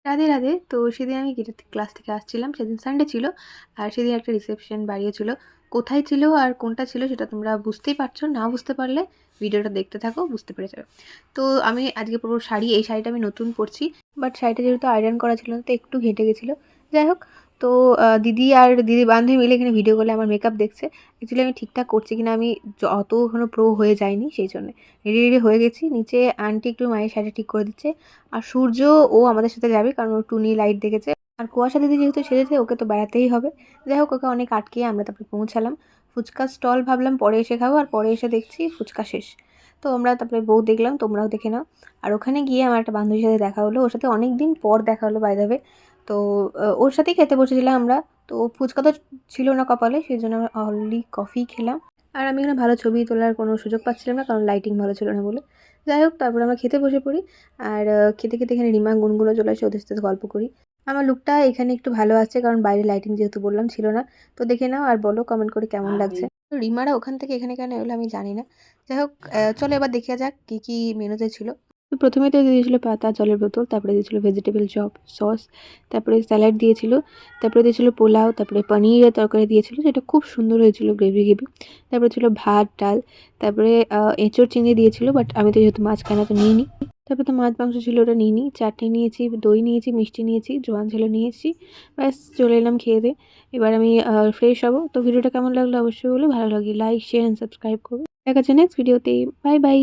রাধে রাধে। তো সেদিন আমি ক্লাস থেকে আসছিলাম, সেদিন সানডে ছিল। আর সেদিন একটা রিসেপশন বাড়িও ছিল। কোথায় ছিল আর কোনটা ছিল সেটা তোমরা বুঝতেই পারছো, না বুঝতে পারলে ভিডিওটা দেখতে থাকো, বুঝতে পেরে যাবে। তো আমি আজকে পরবো শাড়ি, এই শাড়িটা আমি নতুন পরছি। বাট শাড়িটা যেহেতু আয়রন করা ছিল না তো একটু ঘেটে গেছিলো। যাই হোক, তো দিদি আর দিদি বান্ধবী মিলে এখানে ভিডিও কলে আমার মেকআপ দেখছে। অ্যাকচুয়ালি আমি ঠিকঠাক করছি কিনা আমি অত এখনো প্রো হয়ে যায়নি, সেই জন্য রেডি রেডি হয়ে গেছি। নিচে আন্টি একটু মায়ের শাড়ি ঠিক করে দিচ্ছে। আর সূর্য ও আমাদের সাথে যাবে, কারণ ও টুনি লাইট দেখেছে। আর কুয়াশা দিদি যেহেতু সেজেছে, ওকে তো বেড়াতেই হবে। যাই হোক, ওকে অনেক আটকিয়ে আমরা তারপরে পৌঁছালাম। ফুচকা স্টল ভাবলাম পরে এসে খাবো, আর পরে এসে দেখছি ফুচকা শেষ। তো আমরা তারপরে বউ দেখলাম, তোমরাও দেখে নাও। আর ওখানে গিয়ে আমার একটা বান্ধবীর সাথে দেখা হলো, ওর সাথে অনেক দিন পর দেখা হলো বাই দ্য ওয়ে। তো ওর সাথেই খেতে বসেছিলাম আমরা। তো ফুচকা তো ছিল না কপালে, সেই জন্য আমরা অনলি কফি খেলাম। আর আমি এখানে ভালো ছবি তোলার কোনো সুযোগ পাচ্ছিলাম না, কারণ লাইটিং ভালো ছিল না বলে। যাই হোক, তারপরে আমরা খেতে বসে পড়ি। আর খেতে খেতে এখানে রিমা গুনগুলো চলে আসে, ওদের সাথে গল্প করি। আমার লুকটা এখানে একটু ভালো আছে, কারণ বাইরে লাইটিং যেহেতু বললাম ছিল না। তো দেখে নাও আর বলো কমেন্ট করে কেমন লাগছে। তো রিমারা ওখান থেকে এখানে কেন এলো আমি জানি না। যাই হোক, চলো এবার দেখে যাক কী কী মেনুতে ছিল। তো প্রথমে তো দিয়েছিল পাতা জলের বোতল, তারপরে দিয়েছিল ভেজিটেবল চপ সস, তারপরে স্যালাড দিয়েছিল, তারপরে দিয়েছিল পোলাও, তারপরে পনিরের তরকারি দিয়েছিল, যেটা খুব সুন্দর হয়েছিল, গ্রেভি গ্রেভি। তারপরে ছিল ভাত ডাল, তারপরে এঁচোড় চিংড়ি দিয়েছিল, বাট আমি তো যেহেতু মাছ খাই না তো নিইনি। তারপরে তো মাছ মাংস ছিল, ওটা নিইনি। চাটনি নিয়েছি, দই নিয়েছি, মিষ্টি নিয়েছি, জোয়ান ছিল নিয়েছি। ব্যাস চলে এলাম খেয়ে দিয়ে। এবার আমি ফ্রেশ হবো। তো ভিডিওটা কেমন লাগলো অবশ্যই বলো, ভালো লাগলে লাইক শেয়ার অ্যান্ড সাবস্ক্রাইব করবে। দেখা যাচ্ছে নেক্সট ভিডিওতে। Bye bye.